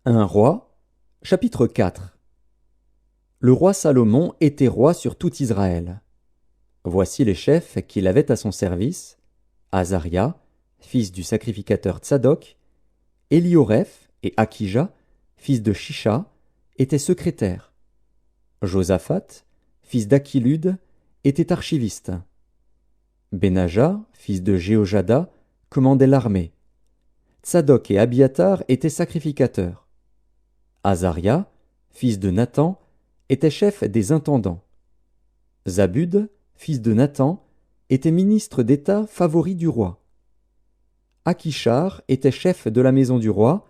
Un roi, chapitre 4. Le roi Salomon était roi sur tout Israël. Voici les chefs qu'il avait à son service: Azaria, fils du sacrificateur Tsadok, Élioreph et Akija, fils de Shisha, étaient secrétaires. Josaphat, fils d'Achilude, était archiviste. Benaja, fils de Jéhojada, commandait l'armée. Tsadok et Abiatar étaient sacrificateurs. Azaria, fils de Nathan, était chef des intendants. Zabud, fils de Nathan, était ministre d'État favori du roi. Akishar était chef de la maison du roi,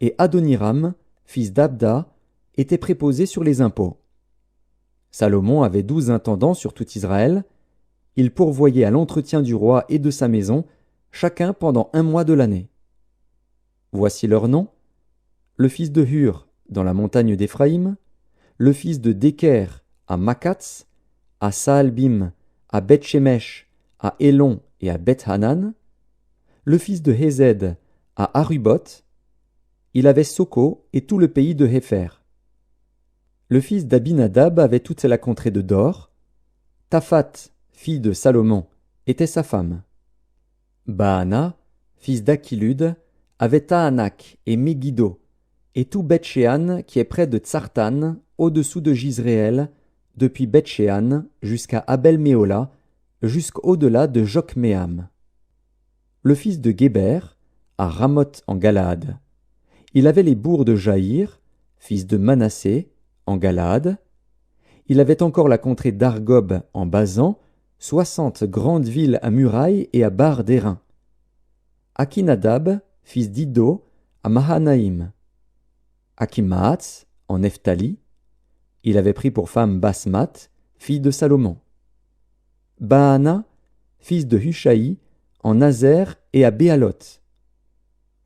et Adoniram, fils d'Abda, était préposé sur les impôts. Salomon avait 12 intendants sur tout Israël. Ils pourvoyaient à l'entretien du roi et de sa maison, chacun pendant 1 mois de l'année. Voici leurs noms: le fils de Hur, dans la montagne d'Éphraïm, le fils de Deker à Makatz, à Saalbim, à Beth-Shemesh, à Élon et à Beth-Hanan, le fils de Hezed à Aruboth. Il avait Soko et tout le pays de Hépher. Le fils d'Abinadab avait toute la contrée de Dor. Taphat, fille de Salomon, était sa femme. Baana, fils d'Achilude, avait Tahanak et Megiddo, et tout Beth-Shean qui est près de Tsartan, au-dessous de Jizréel, depuis Beth-Shean jusqu'à Abel-Méhola, jusqu'au-delà de Jokméam. Le fils de Géber, à Ramoth en Galaad. Il avait les bourgs de Jaïr, fils de Manassé, en Galaad. Il avait encore la contrée d'Argob en Basan, 60 grandes villes à murailles et à barres d'airain. Akinadab, fils d'Iddo, à Mahanaïm. Akimaatz, en Nephtali. Il avait pris pour femme Basmat, fille de Salomon. Baana, fils de Hushaï, en Nazer et à Béaloth.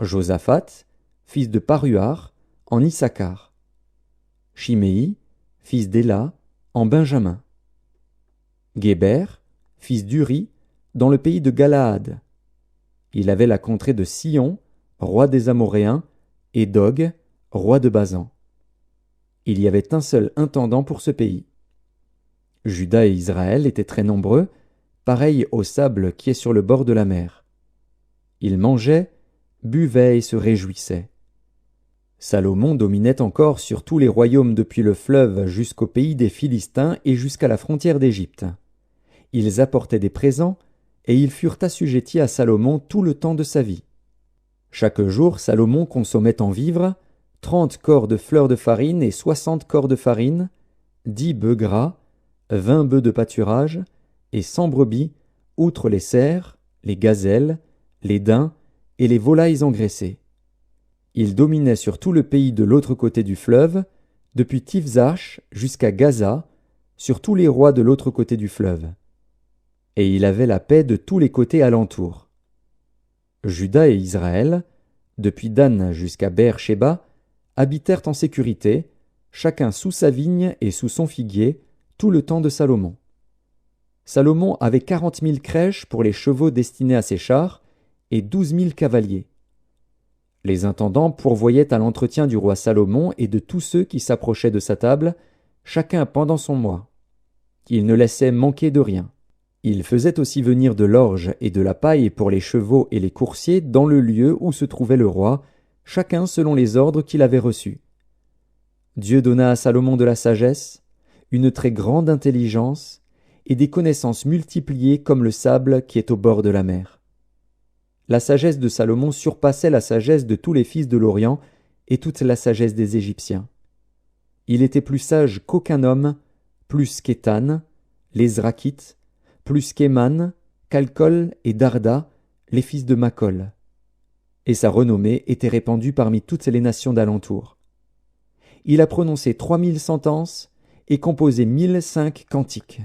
Josaphat, fils de Paruar, en Issachar. Shimei, fils d'Éla, en Benjamin. Géber, fils d'Uri, dans le pays de Galaad. Il avait la contrée de Sion, roi des Amoréens, et d'Og, roi de Basan. Il y avait un seul intendant pour ce pays. Juda et Israël étaient très nombreux, pareils au sable qui est sur le bord de la mer. Ils mangeaient, buvaient et se réjouissaient. Salomon dominait encore sur tous les royaumes depuis le fleuve jusqu'au pays des Philistins et jusqu'à la frontière d'Égypte. Ils apportaient des présents, et ils furent assujettis à Salomon tout le temps de sa vie. Chaque jour, Salomon consommait en vivres 30 cors de fleurs de farine et 60 cors de farine, 10 bœufs gras, 20 bœufs de pâturage, et 100 brebis, outre les cerfs, les gazelles, les daims et les volailles engraissées. Il dominait sur tout le pays de l'autre côté du fleuve, depuis Tifzach jusqu'à Gaza, sur tous les rois de l'autre côté du fleuve. Et il avait la paix de tous les côtés alentour. Juda et Israël, depuis Dan jusqu'à Beer-Shéba, habitèrent en sécurité, chacun sous sa vigne et sous son figuier, tout le temps de Salomon. Salomon avait 40 000 crèches pour les chevaux destinés à ses chars, et 12 000 cavaliers. Les intendants pourvoyaient à l'entretien du roi Salomon et de tous ceux qui s'approchaient de sa table, chacun pendant son mois. Il ne laissait manquer de rien. Il faisait aussi venir de l'orge et de la paille pour les chevaux et les coursiers dans le lieu où se trouvait le roi, chacun selon les ordres qu'il avait reçus. Dieu donna à Salomon de la sagesse, une très grande intelligence, et des connaissances multipliées comme le sable qui est au bord de la mer. La sagesse de Salomon surpassait la sagesse de tous les fils de l'Orient et toute la sagesse des Égyptiens. Il était plus sage qu'aucun homme, plus qu'Étan, les Zrakites, plus qu'Éman, Calcol et Darda, les fils de Macol. Et sa renommée était répandue parmi toutes les nations d'alentour. Il a prononcé 3000 sentences et composé 1005 cantiques.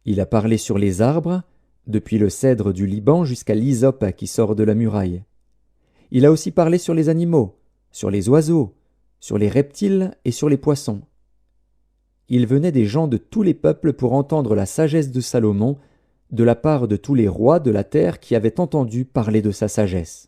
Il a parlé sur les arbres, depuis le cèdre du Liban jusqu'à l'hysope qui sort de la muraille. Il a aussi parlé sur les animaux, sur les oiseaux, sur les reptiles et sur les poissons. Il venait des gens de tous les peuples pour entendre la sagesse de Salomon, de la part de tous les rois de la terre qui avaient entendu parler de sa sagesse.